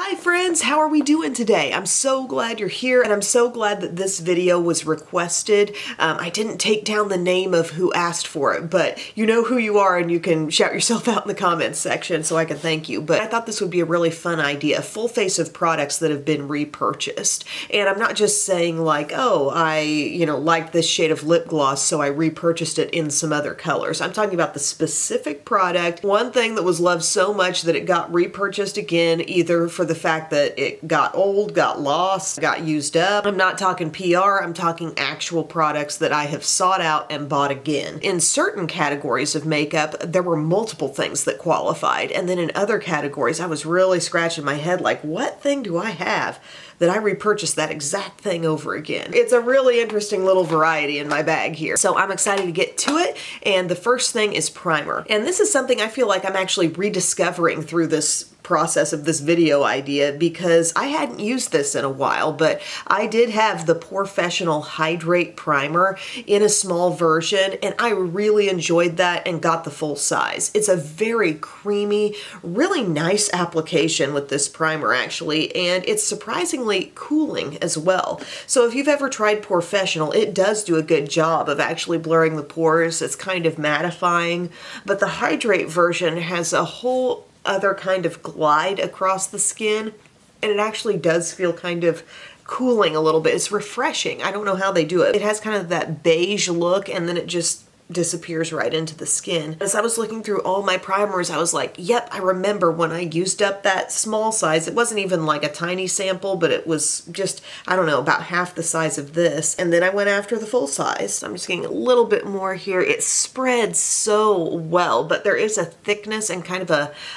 Hi friends, how are we doing today? I'm so glad you're here and I'm so glad that this video was requested. I didn't take down the name of who asked for it, but you know who you are and you can shout yourself out in the comments section so I can thank you. But I thought this would be a really fun idea, a full face of products that have been repurchased. And I'm not just saying like, oh, I liked this shade of lip gloss so I repurchased it in some other colors. I'm talking about the specific product, one thing that was loved so much that it got repurchased again, either for the fact that it got old, got lost, got used up. I'm not talking PR, I'm talking actual products that I have sought out and bought again. In certain categories of makeup, there were multiple things that qualified, and then in other categories, I was really scratching my head like, what thing do I have that I repurchased that exact thing over again? It's a really interesting little variety in my bag here. So I'm excited to get to it, and the first thing is primer. And this is something I feel like I'm actually rediscovering through this process of this video idea because I hadn't used this in a while, but I did have the Professional Hydrate Primer in a small version and I really enjoyed that and got the full size. It's a very creamy, really nice application with this primer actually, and it's surprisingly cooling as well. So if you've ever tried Professional, it does do a good job of actually blurring the pores. It's kind of mattifying, but the Hydrate version has a whole other kind of glide across the skin, and it actually does feel kind of cooling a little bit. It's refreshing. I don't know how they do it. It has kind of that beige look and then it just disappears right into the skin. As I was looking through all my primers, I was like, yep, I remember when I used up that small size. It wasn't even like a tiny sample, but it was just, I don't know, about half the size of this. And then I went after the full size. I'm just getting a little bit more here. It spreads so well, but there is a thickness and kind of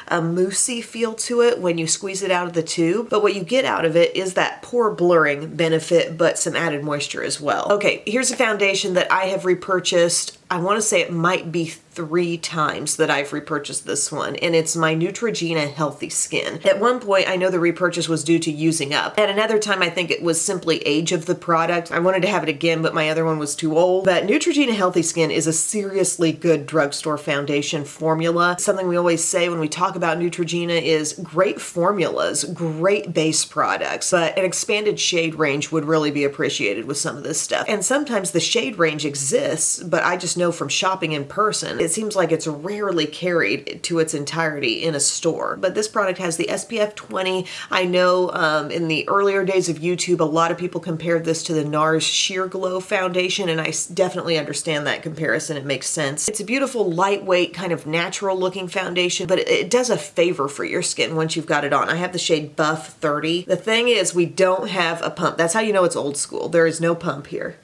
a moussey feel to it when you squeeze it out of the tube. But what you get out of it is that pore blurring benefit, but some added moisture as well. Okay, here's a foundation that I have repurchased. I want to say it might be 3 times that I've repurchased this one, and it's my Neutrogena Healthy Skin. At one point, I know the repurchase was due to using up. At another time, I think it was simply age of the product. I wanted to have it again, but my other one was too old. But Neutrogena Healthy Skin is a seriously good drugstore foundation formula. Something we always say when we talk about Neutrogena is great formulas, great base products, but an expanded shade range would really be appreciated with some of this stuff. And sometimes the shade range exists, but I just know from shopping in person, it seems like it's rarely carried to its entirety in a store. But this product has the SPF 20. I know in the earlier days of YouTube, a lot of people compared this to the NARS Sheer Glow foundation, and I definitely understand that comparison. It makes sense. It's a beautiful, lightweight, kind of natural looking foundation, but it does a favor for your skin once you've got it on. I have the shade Buff 30. The thing is, we don't have a pump. That's how you know it's old school. There is no pump here.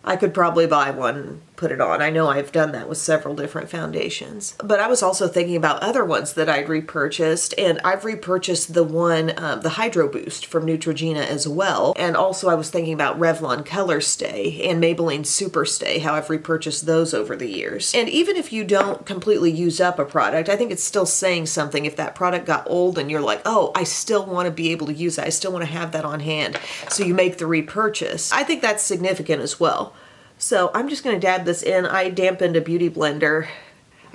I could probably buy one and put it on. I know I've done that with several different foundations. But I was also thinking about other ones that I'd repurchased, and I've repurchased the one, the Hydro Boost from Neutrogena as well. And also I was thinking about Revlon Color Stay and Maybelline Superstay, how I've repurchased those over the years. And even if you don't completely use up a product, I think it's still saying something if that product got old and you're like, oh, I still want to be able to use it. I still want to have that on hand. So you make the repurchase. I think that's significant as well. So I'm just going to dab this in. I dampened a beauty blender.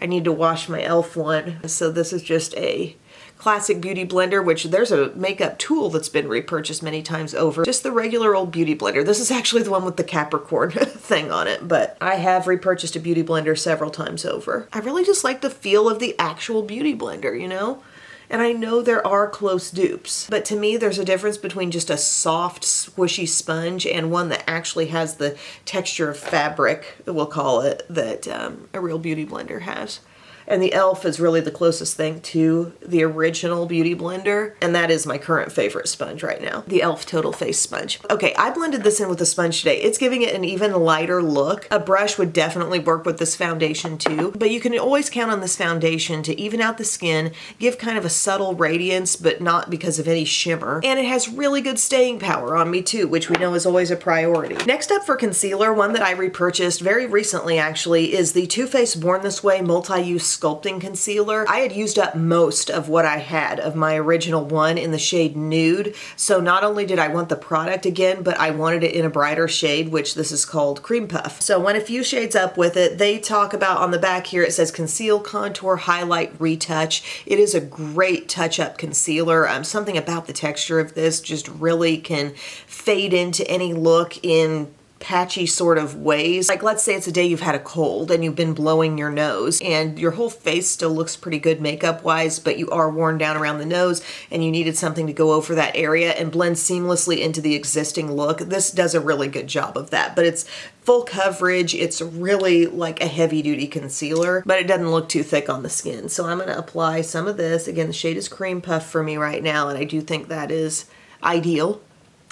I need to wash my e.l.f. one. So this is just a classic beauty blender, which there's a makeup tool that's been repurchased many times over. Just the regular old beauty blender. This is actually the one with the Capricorn thing on it, but I have repurchased a beauty blender several times over. I really just like the feel of the actual beauty blender, you know? And I know there are close dupes, but to me there's a difference between just a soft, squishy sponge and one that actually has the texture of fabric, we'll call it, that a real beauty blender has. And the e.l.f. is really the closest thing to the original beauty blender, and that is my current favorite sponge right now, the e.l.f. Total Face Sponge. Okay, I blended this in with a sponge today. It's giving it an even lighter look. A brush would definitely work with this foundation too, but you can always count on this foundation to even out the skin, give kind of a subtle radiance, but not because of any shimmer. And it has really good staying power on me too, which we know is always a priority. Next up for concealer, one that I repurchased very recently actually, is the Too Faced Born This Way Multi-Use sculpting concealer. I had used up most of what I had of my original one in the shade Nude. So not only did I want the product again, but I wanted it in a brighter shade, which this is called Cream Puff. So went a few shades up with it. They talk about on the back here, it says conceal, contour, highlight, retouch. It is a great touch-up concealer. Something about the texture of this just really can fade into any look in patchy sort of ways. Like, let's say it's a day you've had a cold and you've been blowing your nose and your whole face still looks pretty good makeup wise, but you are worn down around the nose and you needed something to go over that area and blend seamlessly into the existing look. This does a really good job of that, but it's full coverage. It's really like a heavy duty concealer, but it doesn't look too thick on the skin. So I'm going to apply some of this. Again, the shade is Cream Puff for me right now, and I do think that is ideal.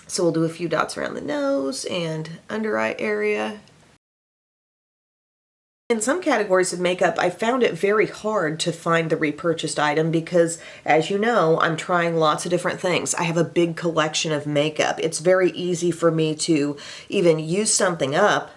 So we'll do a few dots around the nose and under eye area. In some categories of makeup, I found it very hard to find the repurchased item because, as you know, I'm trying lots of different things. I have a big collection of makeup. It's very easy for me to even use something up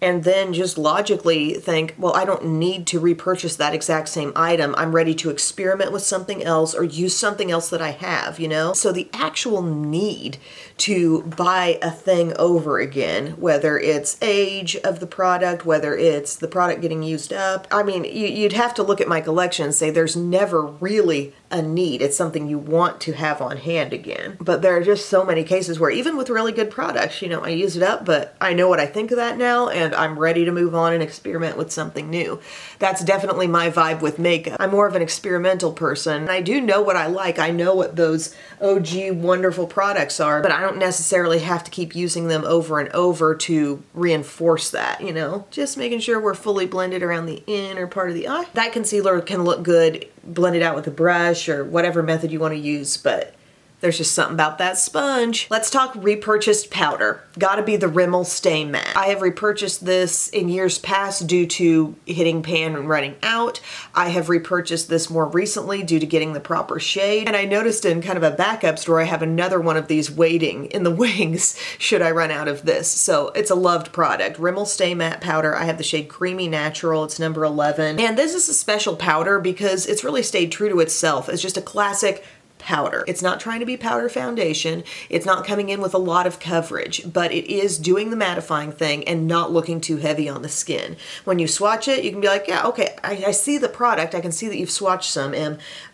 and then just logically think, well, I don't need to repurchase that exact same item. I'm ready to experiment with something else or use something else that I have, you know? So the actual need to buy a thing over again, whether it's age of the product, whether it's the product getting used up, I mean, you'd have to look at my collection and say there's never really a need. It's something you want to have on hand again. But there are just so many cases where even with really good products, you know, I use it up, but I know what I think of that now and I'm ready to move on and experiment with something new. That's definitely my vibe with makeup. I'm more of an experimental person. And I do know what I like. I know what those OG wonderful products are, but I don't necessarily have to keep using them over and over to reinforce that, you know? Just making sure we're fully blended around the inner part of the eye. That concealer can look good blended out with a brush or whatever method you want to use, but there's just something about that sponge. Let's talk repurchased powder. Gotta be the Rimmel Stay Matte. I have repurchased this in years past due to hitting pan and running out. I have repurchased this more recently due to getting the proper shade. And I noticed in kind of a backup store, I have another one of these waiting in the wings should I run out of this. So it's a loved product. Rimmel Stay Matte powder. I have the shade Creamy Natural. It's number 11. And this is a special powder because it's really stayed true to itself. It's just a classic powder. It's not trying to be powder foundation. It's not coming in with a lot of coverage, but it is doing the mattifying thing and not looking too heavy on the skin. When you swatch it, you can be like, yeah, okay, I see the product. I can see that you've swatched some,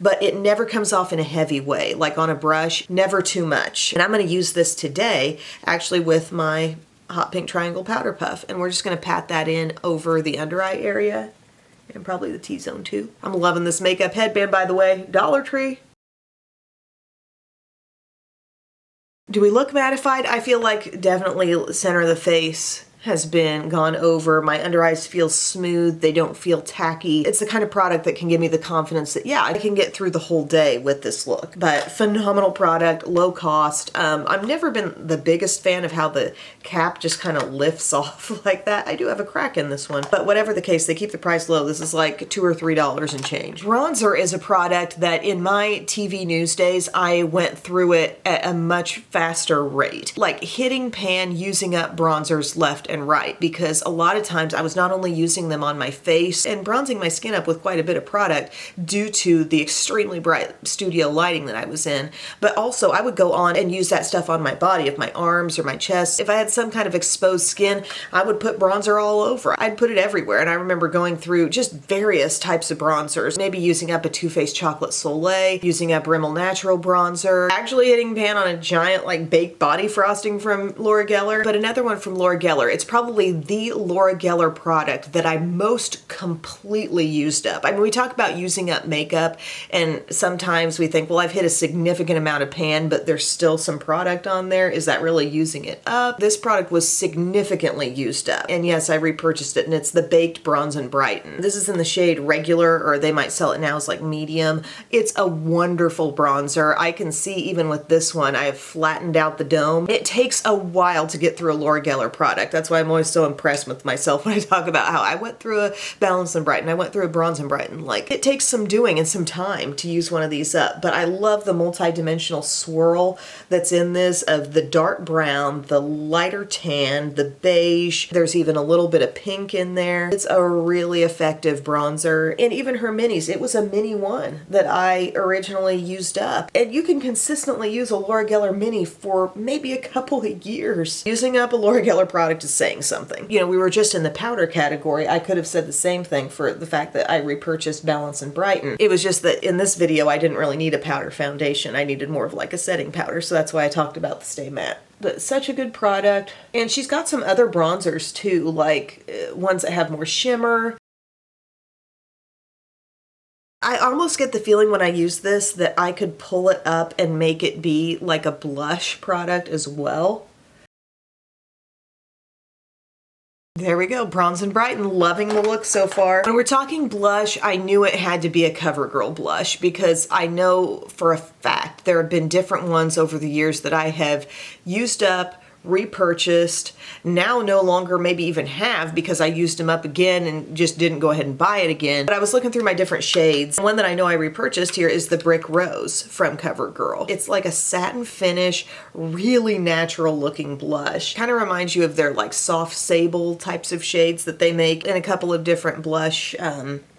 but it never comes off in a heavy way, like on a brush, never too much. And I'm going to use this today, actually with my Hot Pink Triangle Powder Puff, and we're just going to pat that in over the under eye area and probably the T-zone too. I'm loving this makeup headband, by the way. Dollar Tree. Do we look mattified? I feel like definitely center of the face has been gone over. My under eyes feel smooth. They don't feel tacky. It's the kind of product that can give me the confidence that, yeah, I can get through the whole day with this look. But phenomenal product, low cost. I've never been the biggest fan of how the cap just kind of lifts off like that. I do have a crack in this one, but whatever the case, they keep the price low. This is like $2 or $3 and change. Bronzer is a product that in my TV news days, I went through it at a much faster rate. Like hitting pan, using up bronzers left and right, because a lot of times I was not only using them on my face and bronzing my skin up with quite a bit of product due to the extremely bright studio lighting that I was in, but also I would go on and use that stuff on my body, of my arms or my chest. If I had some kind of exposed skin, I would put bronzer all over. I'd put it everywhere. And I remember going through just various types of bronzers, maybe using up a Too Faced Chocolate Soleil, using up Rimmel Natural bronzer, actually hitting pan on a giant like baked body frosting from Laura Geller, but another one from Laura Geller. It's probably the Laura Geller product that I most completely used up. I mean, we talk about using up makeup and sometimes we think, well, I've hit a significant amount of pan, but there's still some product on there. Is that really using it up? This product was significantly used up. And yes, I repurchased it and it's the Baked Bronze and Brighten. This is in the shade Regular, or they might sell it now as like medium. It's a wonderful bronzer. I can see even with this one, I have flattened out the dome. It takes a while to get through a Laura Geller product. That's That's why I'm always so impressed with myself when I talk about how I went through a Balance and Brighten, I went through a Bronze and Brighten. Like, it takes some doing and some time to use one of these up, but I love the multi-dimensional swirl that's in this of the dark brown, the lighter tan, the beige. There's even a little bit of pink in there. It's a really effective bronzer. And even her minis, it was a mini one that I originally used up. And you can consistently use a Laura Geller mini for maybe a couple of years. Using up a Laura Geller product is saying something. You know, we were just in the powder category. I could have said the same thing for the fact that I repurchased Balance and Brighten. It was just that in this video, I didn't really need a powder foundation. I needed more of like a setting powder, so that's why I talked about the Stay Matte. But such a good product. And she's got some other bronzers too, like ones that have more shimmer. I almost get the feeling when I use this that I could pull it up and make it be like a blush product as well. There we go, Bronze and Brighten, loving the look so far. When we're talking blush, I knew it had to be a CoverGirl blush because I know for a fact there have been different ones over the years that I have used up, repurchased, now no longer maybe even have because I used them up again and just didn't go ahead and buy it again. But I was looking through my different shades. One that I know I repurchased here is the Brick Rose from CoverGirl. It's like a satin finish, really natural looking blush. Kind of reminds you of their like soft sable types of shades that they make in a couple of different blush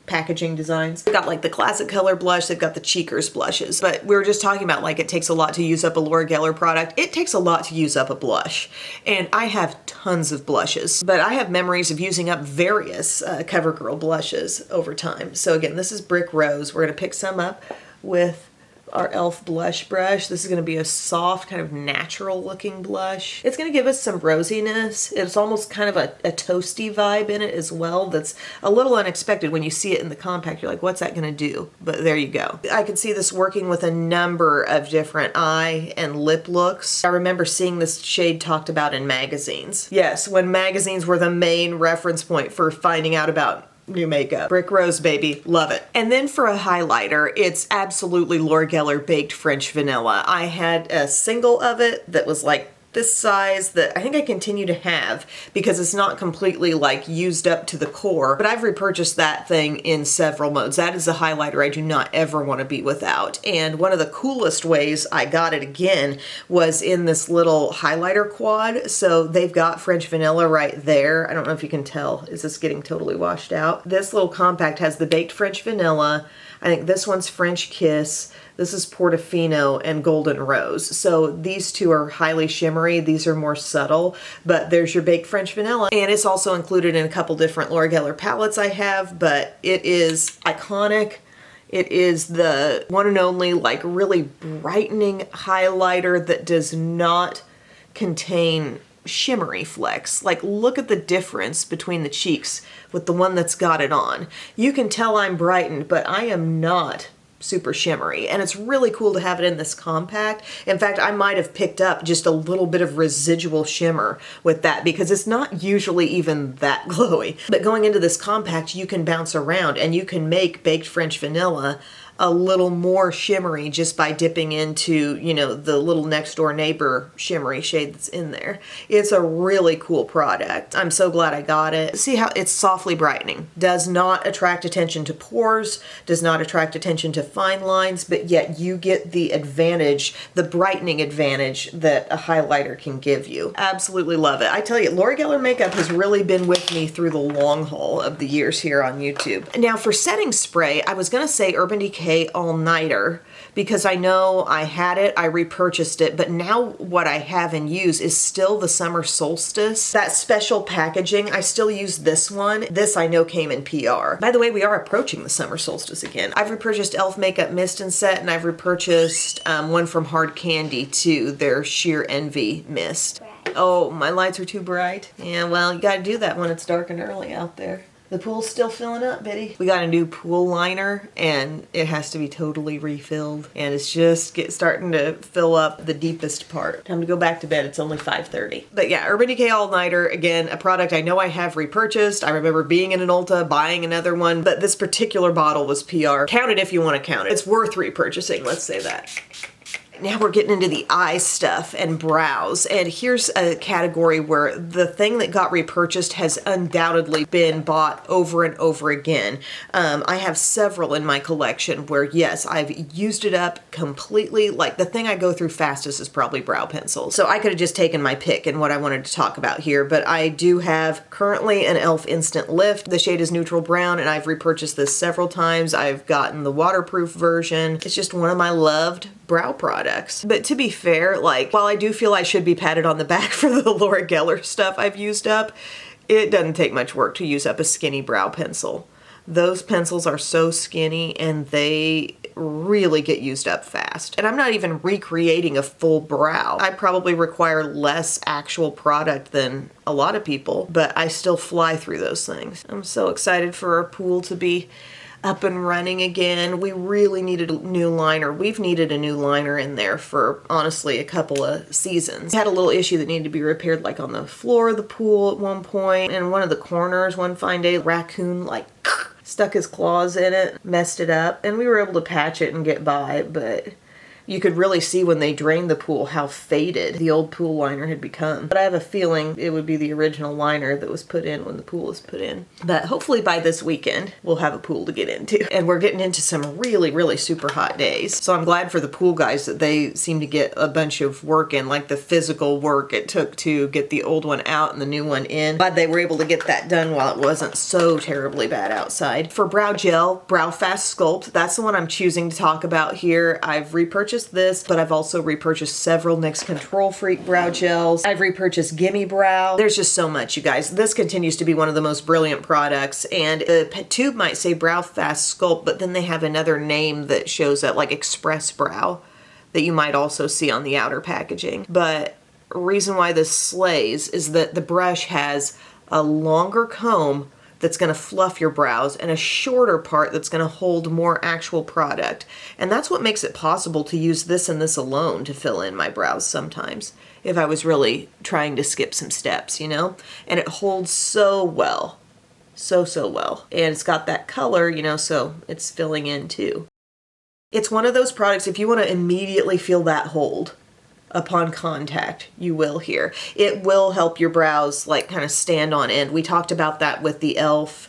packaging designs. They've got like the classic color blush, they've got the Cheekers blushes, but we were just talking about like it takes a lot to use up a Laura Geller product. It takes a lot to use up a blush, and I have tons of blushes, but I have memories of using up various CoverGirl blushes over time. So again, this is Brick Rose. We're gonna pick some up with our e.l.f. blush brush. This is going to be a soft, kind of natural looking blush. It's going to give us some rosiness. It's almost kind of a toasty vibe in it as well that's a little unexpected. When you see it in the compact, you're like, what's that going to do? But there you go. I could see this working with a number of different eye and lip looks. I remember seeing this shade talked about in magazines. Yes, when magazines were the main reference point for finding out about new makeup. Brick Rose, baby. Love it. And then for a highlighter, it's absolutely Laura Geller Baked French Vanilla. I had a single of it that was like this size that I think I continue to have because it's not completely like used up to the core, but I've repurchased that thing in several modes. That is a highlighter I do not ever want to be without. And one of the coolest ways I got it again was in this little highlighter quad. So they've got French Vanilla right there. I don't know if you can tell. Is this getting totally washed out? This little compact has the Baked French Vanilla. I think this one's French Kiss. This is Portofino and Golden Rose. So these two are highly shimmery. These are more subtle, but there's your Baked French Vanilla. And it's also included in a couple different Laura Geller palettes I have, but it is iconic. It is the one and only like really brightening highlighter that does not contain shimmery flecks. Like, look at the difference between the cheeks with the one that's got it on. You can tell I'm brightened, but I am not super shimmery, and it's really cool to have it in this compact. In fact, I might have picked up just a little bit of residual shimmer with that because it's not usually even that glowy. But going into this compact, you can bounce around and you can make Baked French Vanilla a little more shimmery just by dipping into, you know, the little next door neighbor shimmery shade that's in there. It's a really cool product. I'm so glad I got it. See how it's softly brightening. Does not attract attention to pores, does not attract attention to fine lines, but yet you get the advantage, the brightening advantage that a highlighter can give you. Absolutely love it. I tell you, Laura Geller makeup has really been with me through the long haul of the years here on YouTube. Now for setting spray, I was gonna say Urban Decay All Nighter because I know I had it, I repurchased it, but now what I have and use is still the Summer Solstice. That special packaging, I still use this one. This I know came in PR. By the way, we are approaching the Summer Solstice again. I've repurchased e.l.f. Makeup Mist and Set, and I've repurchased one from Hard Candy too, their Sheer Envy Mist. Oh, my lights are too bright. Yeah, well, you gotta do that when it's dark and early out there. The pool's still filling up, Biddy. We got a new pool liner and it has to be totally refilled, and it's just starting to fill up the deepest part. Time to go back to bed. It's only 5:30. But yeah, Urban Decay All Nighter, again, a product I know I have repurchased. I remember being in an Ulta, buying another one, but this particular bottle was PR. Count it if you want to count it. It's worth repurchasing, let's say that. Now we're getting into the eye stuff and brows, and here's a category where the thing that got repurchased has undoubtedly been bought over and over again. I have several in my collection where, yes, I've used it up completely. Like, the thing I go through fastest is probably brow pencils. So I could have just taken my pick in what I wanted to talk about here, but I do have currently an e.l.f. Instant Lift. The shade is neutral brown, and I've repurchased this several times. I've gotten the waterproof version. It's just one of my loved brow products. But to be fair, like, while I do feel I should be patted on the back for the Laura Geller stuff I've used up, it doesn't take much work to use up a skinny brow pencil. Those pencils are so skinny and they really get used up fast. And I'm not even recreating a full brow. I probably require less actual product than a lot of people, but I still fly through those things. I'm so excited for our pool to be up and running again. We really needed a new liner. We've needed a new liner in there for, honestly, a couple of seasons. We had a little issue that needed to be repaired, like on the floor of the pool at one point, and one of the corners one fine day, raccoon like stuck his claws in it, messed it up, and we were able to patch it and get by, but you could really see when they drained the pool how faded the old pool liner had become. But I have a feeling it would be the original liner that was put in when the pool was put in. But hopefully by this weekend, we'll have a pool to get into. And we're getting into some really, really super hot days. So I'm glad for the pool guys that they seem to get a bunch of work in, like the physical work it took to get the old one out and the new one in. Glad they were able to get that done while it wasn't so terribly bad outside. For brow gel, Brow Fast Sculpt, that's the one I'm choosing to talk about here. I've repurchased this, but I've also repurchased several NYX Control Freak brow gels. I've repurchased Gimme Brow. There's just so much, you guys. This continues to be one of the most brilliant products, and the tube might say Brow Fast Sculpt, but then they have another name that shows up, like Express Brow, that you might also see on the outer packaging. But reason why this slays is that the brush has a longer comb that's going to fluff your brows and a shorter part that's going to hold more actual product. And that's what makes it possible to use this and this alone to fill in my brows sometimes, if I was really trying to skip some steps, you know? And it holds so well. So well. And it's got that color, you know, so it's filling in too. It's one of those products, if you want to immediately feel that hold upon contact, you will here. It will help your brows like kind of stand on end. We talked about that with the e.l.f.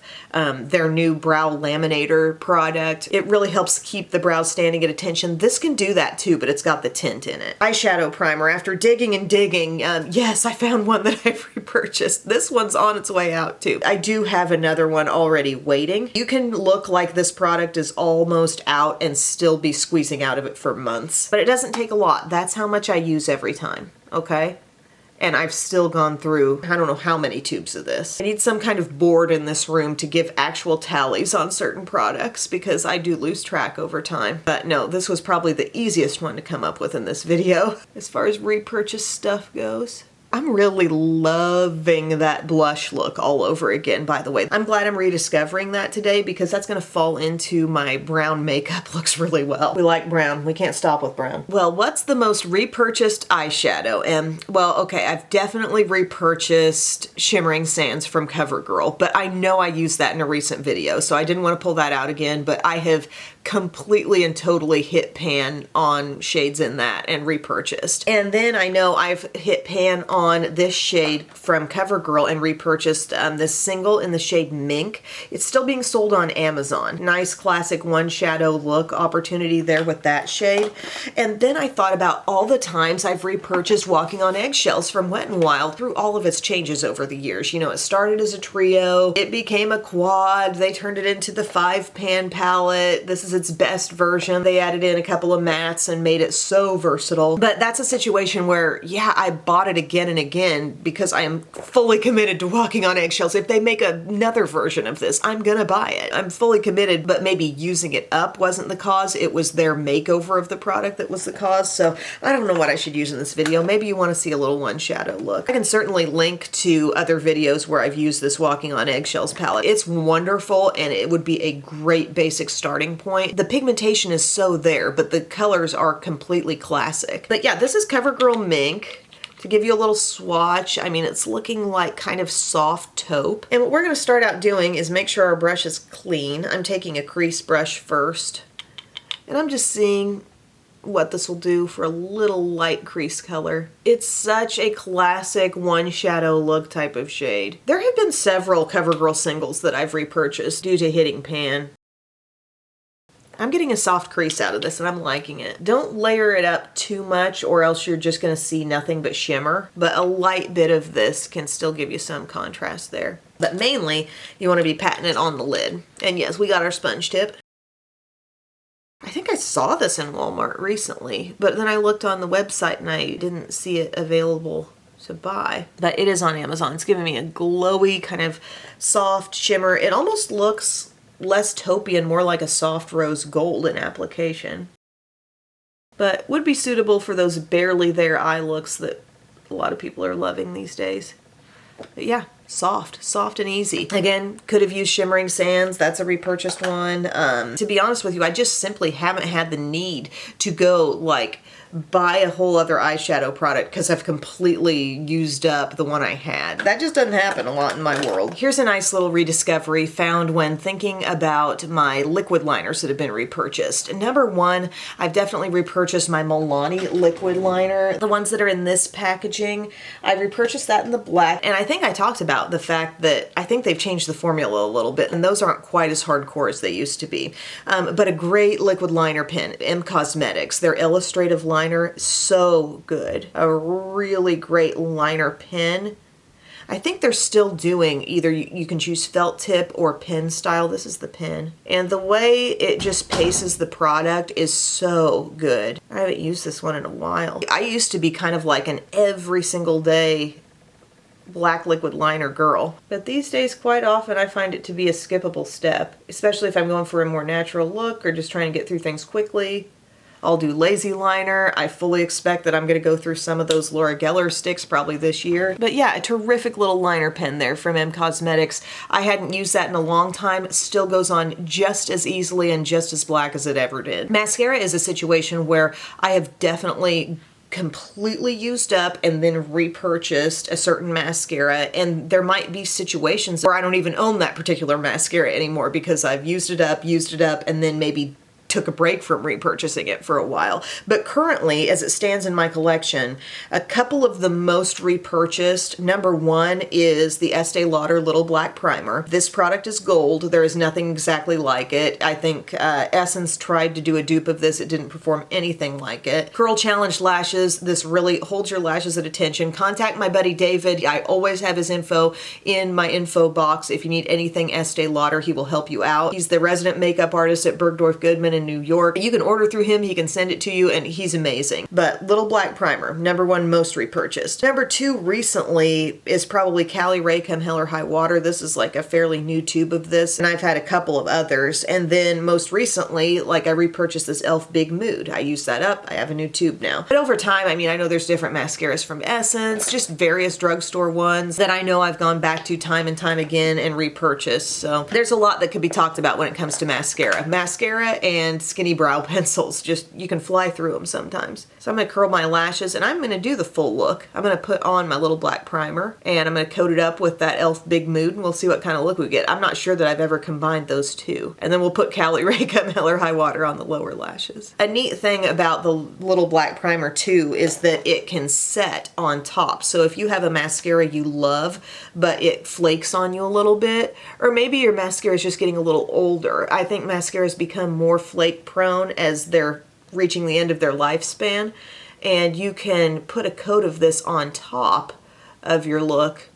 Their new brow laminator product. It really helps keep the brows standing at attention. This can do that too, but it's got the tint in it. Eyeshadow primer. After digging and digging, yes, I found one that I've repurchased. This one's on its way out too. I do have another one already waiting. You can look like this product is almost out and still be squeezing out of it for months, but it doesn't take a lot. That's how much I use every time, okay? And I've still gone through, I don't know how many tubes of this. I need some kind of board in this room to give actual tallies on certain products because I do lose track over time. But no, this was probably the easiest one to come up with in this video as far as repurchase stuff goes. I'm really loving that blush look all over again, by the way. I'm glad I'm rediscovering that today because that's going to fall into my brown makeup looks really well. We like brown. We can't stop with brown. Well, what's the most repurchased eyeshadow? And, well, okay, I've definitely repurchased Shimmering Sands from CoverGirl, but I know I used that in a recent video, so I didn't want to pull that out again, but I have completely and totally hit pan on shades in that and repurchased. And then I know I've hit pan on this shade from CoverGirl and repurchased this single in the shade Mink. It's still being sold on Amazon. Nice classic one shadow look opportunity there with that shade. And then I thought about all the times I've repurchased Walking on Eggshells from Wet n Wild through all of its changes over the years. You know, it started as a trio, it became a quad, they turned it into the 5-pan palette. This is its best version. They added in a couple of mattes and made it so versatile. But that's a situation where, yeah, I bought it again and again because I am fully committed to Walking on Eggshells. If they make another version of this, I'm gonna buy it. I'm fully committed, but maybe using it up wasn't the cause. It was their makeover of the product that was the cause. So I don't know what I should use in this video. Maybe you want to see a little one shadow look. I can certainly link to other videos where I've used this Walking on Eggshells palette. It's wonderful and it would be a great basic starting point. The pigmentation is so there, but the colors are completely classic. But yeah, this is CoverGirl Mink. To give you a little swatch, I mean, it's looking like kind of soft taupe. And what we're gonna start out doing is make sure our brush is clean. I'm taking a crease brush first, and I'm just seeing what this will do for a little light crease color. It's such a classic one shadow look type of shade. There have been several CoverGirl singles that I've repurchased due to hitting pan. I'm getting a soft crease out of this and I'm liking it. Don't layer it up too much or else you're just gonna see nothing but shimmer, but a light bit of this can still give you some contrast there. But mainly, you wanna be patting it on the lid. And yes, we got our sponge tip. I think I saw this in Walmart recently, but then I looked on the website and I didn't see it available to buy. But it is on Amazon. It's giving me a glowy kind of soft shimmer. It almost looks less taupey and more like a soft rose gold in application. But would be suitable for those barely there eye looks that a lot of people are loving these days. But yeah, soft and easy. Again, could have used Shimmering Sands. That's a repurchased one. To be honest with you, I just simply haven't had the need to go like buy a whole other eyeshadow product because I've completely used up the one I had. That just doesn't happen a lot in my world. Here's a nice little rediscovery found when thinking about my liquid liners that have been repurchased. Number one, I've definitely repurchased my Milani liquid liner. The ones that are in this packaging, I repurchased that in the black, and I think I talked about the fact that I think they've changed the formula a little bit, and those aren't quite as hardcore as they used to be. But a great liquid liner pen, M Cosmetics, their illustrative liner, so good. A really great liner pen. I think they're still doing either you can choose felt tip or pen style. This is the pen. And the way it just paces the product is so good. I haven't used this one in a while. I used to be kind of like an every single day black liquid liner girl. But these days, quite often, I find it to be a skippable step, especially if I'm going for a more natural look or just trying to get through things quickly. I'll do lazy liner. I fully expect that I'm going to go through some of those Laura Geller sticks probably this year. But yeah, a terrific little liner pen there from M Cosmetics. I hadn't used that in a long time. It still goes on just as easily and just as black as it ever did. Mascara is a situation where I have definitely completely used up and then repurchased a certain mascara, and there might be situations where I don't even own that particular mascara anymore because I've used it up, and then maybe took a break from repurchasing it for a while. But currently, as it stands in my collection, a couple of the most repurchased, number one is the Estee Lauder Little Black Primer. This product is gold. There is nothing exactly like it. I think Essence tried to do a dupe of this. It didn't perform anything like it. Curl Challenge Lashes. This really holds your lashes at attention. Contact my buddy David. I always have his info in my info box. If you need anything Estee Lauder, he will help you out. He's the resident makeup artist at Bergdorf Goodman in New York. You can order through him, he can send it to you, and he's amazing. But Little Black Primer, number one most repurchased. Number two recently is probably Cali Ray Come Hell or High Water. This is like a fairly new tube of this, and I've had a couple of others. And then most recently, like I repurchased this e.l.f. Big Mood. I used that up, I have a new tube now. But over time, I mean, I know there's different mascaras from Essence, just various drugstore ones that I know I've gone back to time and time again and repurchased. So there's a lot that could be talked about when it comes to mascara. Mascara and skinny brow pencils, just you can fly through them sometimes. So I'm gonna curl my lashes and I'm gonna do the full look. I'm gonna put on my Little Black Primer and I'm gonna coat it up with that e.l.f. Big Mood and we'll see what kind of look we get. I'm not sure that I've ever combined those two. And then we'll put Cali Ray Come Hell or High Water on the lower lashes. A neat thing about the Little Black Primer too is that it can set on top. So if you have a mascara you love but it flakes on you a little bit, or maybe your mascara is just getting a little older. I think mascaras become more flake prone as they're reaching the end of their lifespan, and you can put a coat of this on top of your look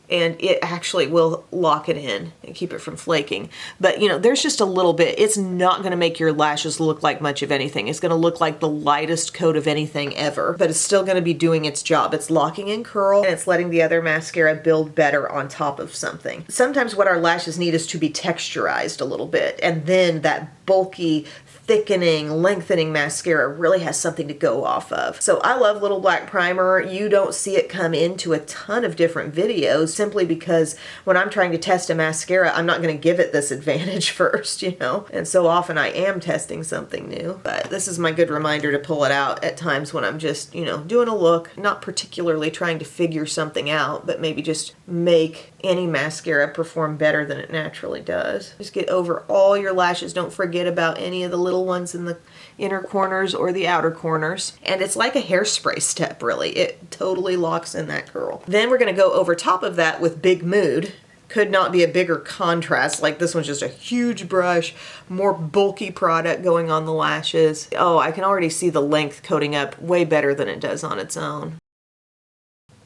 and it actually will lock it in and keep it from flaking. But you know, there's just a little bit. It's not going to make your lashes look like much of anything. It's going to look like the lightest coat of anything ever, but it's still going to be doing its job. It's locking in curl and it's letting the other mascara build better on top of something. Sometimes what our lashes need is to be texturized a little bit, and then that bulky, thickening, lengthening mascara really has something to go off of. So I love Little Black Primer. You don't see it come into a ton of different videos simply because when I'm trying to test a mascara, I'm not going to give it this advantage first, you know? And so often I am testing something new. But this is my good reminder to pull it out at times when I'm just, you know, doing a look, not particularly trying to figure something out, but maybe just make any mascara perform better than it naturally does. Just get over all your lashes. Don't forget about any of the little little ones in the inner corners or the outer corners. And it's like a hairspray step, really. It totally locks in that curl. Then we're gonna go over top of that with Big Mood. Could not be a bigger contrast. Like, this one's just a huge brush, more bulky product going on the lashes. Oh, I can already see the length coating up way better than it does on its own.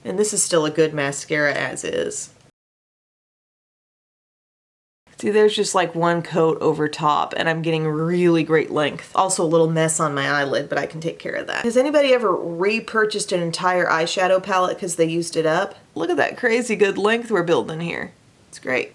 And this is still a good mascara as is. See, there's just like one coat over top and I'm getting really great length. Also a little mess on my eyelid, but I can take care of that. Has anybody ever repurchased an entire eyeshadow palette because they used it up? Look at that crazy good length we're building here. It's great.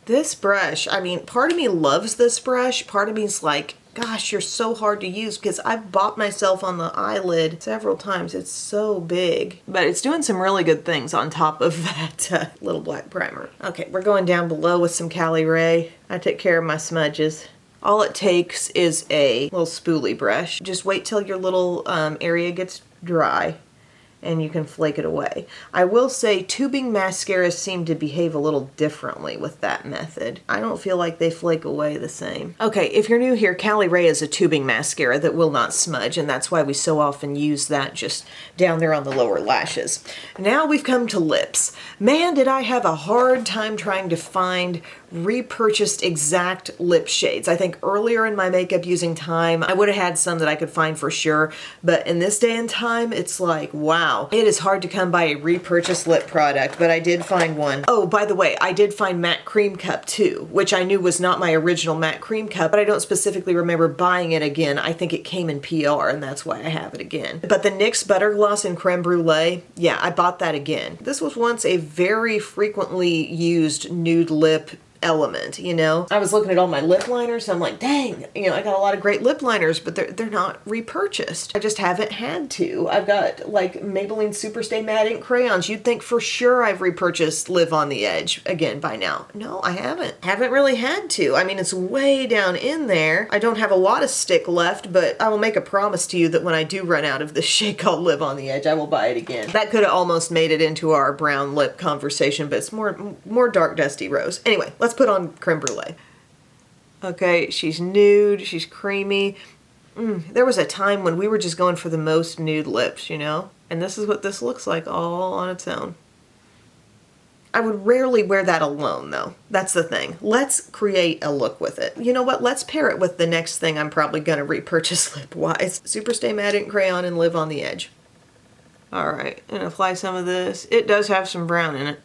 This brush, I mean, part of me loves this brush. Part of me is like, gosh, you're so hard to use, because I've bopped myself on the eyelid several times. It's so big, but it's doing some really good things on top of that little black primer. Okay, we're going down below with some Cali Ray. I take care of my smudges. All it takes is a little spoolie brush. Just wait till your little area gets dry and you can flake it away. I will say tubing mascaras seem to behave a little differently with that method. I don't feel like they flake away the same. Okay, if you're new here, Cali Ray is a tubing mascara that will not smudge, and that's why we so often use that just down there on the lower lashes. Now we've come to lips. Man, did I have a hard time trying to find repurchased exact lip shades. I think earlier in my makeup using time, I would have had some that I could find for sure, but in this day and time, it's like, wow. It is hard to come by a repurchased lip product, but I did find one. Oh, by the way, I did find Matte Cream Cup too, which I knew was not my original Matte Cream Cup, but I don't specifically remember buying it again. I think it came in PR, and that's why I have it again. But the NYX Butter Gloss in Creme Brulee, yeah, I bought that again. This was once a very frequently used nude lip element, you know? I was looking at all my lip liners, and I'm like, dang, you know, I got a lot of great lip liners, but they're not repurchased. I just haven't had to. I've got like Maybelline Superstay Matte Ink crayons. You'd think for sure I've repurchased Live on the Edge again by now. No, I haven't. Haven't really had to. I mean, it's way down in there. I don't have a lot of stick left, but I will make a promise to you that when I do run out of this shade called Live on the Edge, I will buy it again. That could have almost made it into our brown lip conversation, but it's more dark dusty rose. Anyway, let's put on Creme Brulee. Okay, she's nude, she's creamy. There was a time when we were just going for the most nude lips, you know? And this is what this looks like all on its own. I would rarely wear that alone though. That's the thing. Let's create a look with it. You know what? Let's pair it with the next thing I'm probably gonna repurchase lip-wise. Superstay Matte Ink Crayon and Live on the Edge. Alright, and apply some of this. It does have some brown in it.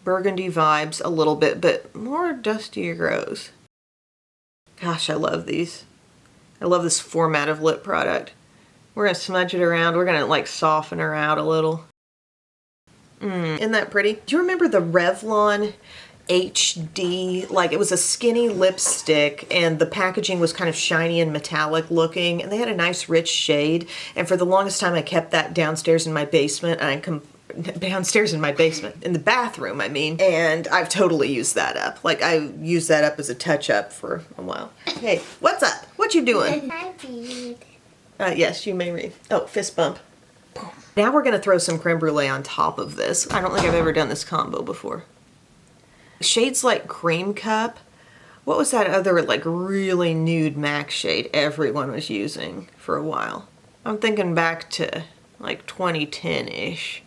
Burgundy vibes a little bit, but more dusty rose. Gosh, I love these. I love this format of lip product. We're gonna smudge it around. We're gonna like soften her out a little. Isn't that pretty? Do you remember the Revlon HD? Like, it was a skinny lipstick and the packaging was kind of shiny and metallic looking, and they had a nice rich shade. And for the longest time I kept that downstairs in my basement, and downstairs in my basement, in the bathroom, I mean, and I've totally used that up. Like, I used that up as a touch-up for a while. Hey, what's up? What you doing? I read. Yes, you may read. Oh, fist bump. Now we're gonna throw some creme brulee on top of this. I don't think I've ever done this combo before. Shades like Cream Cup. What was that other like really nude MAC shade everyone was using for a while? I'm thinking back to like 2010-ish.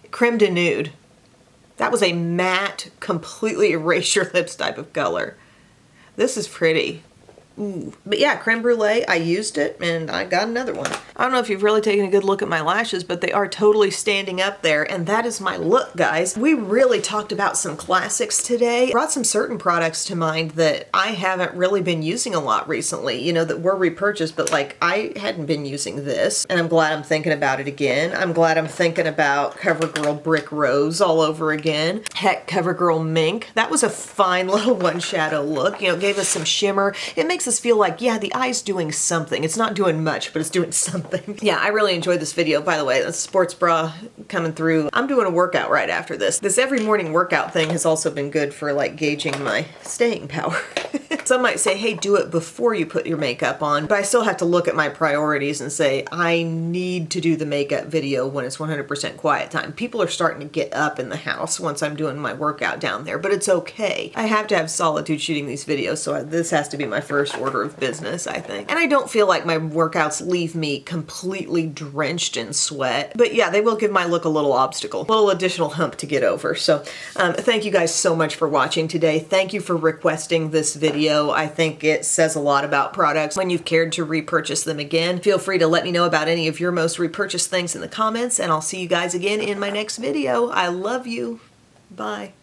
Creme de Nude. That was a matte, completely erase your lips type of color. This is pretty. Ooh. But yeah, creme brulee, I used it and I got another one. I don't know if you've really taken a good look at my lashes, but they are totally standing up there, and that is my look, guys. We really talked about some classics today. Brought some certain products to mind that I haven't really been using a lot recently, you know, that were repurchased, but like I hadn't been using this, and I'm glad I'm thinking about it again. I'm glad I'm thinking about CoverGirl Brick Rose all over again. Heck, CoverGirl Mink. That was a fine little one shadow look. You know, it gave us some shimmer. It makes this feel like, yeah, the eye's doing something. It's not doing much, but it's doing something. Yeah, I really enjoyed this video. By the way, the sports bra coming through. I'm doing a workout right after this. This every morning workout thing has also been good for like gauging my staying power. Some might say, hey, do it before you put your makeup on, but I still have to look at my priorities and say, I need to do the makeup video when it's 100% quiet time. People are starting to get up in the house once I'm doing my workout down there, but it's okay. I have to have solitude shooting these videos, so this has to be my first order of business, I think. And I don't feel like my workouts leave me completely drenched in sweat, but yeah, they will give my look a little obstacle, a little additional hump to get over. So thank you guys so much for watching today. Thank you for requesting this video. I think it says a lot about products when you've cared to repurchase them again. Feel free to let me know about any of your most repurchased things in the comments, and I'll see you guys again in my next video. I love you. Bye.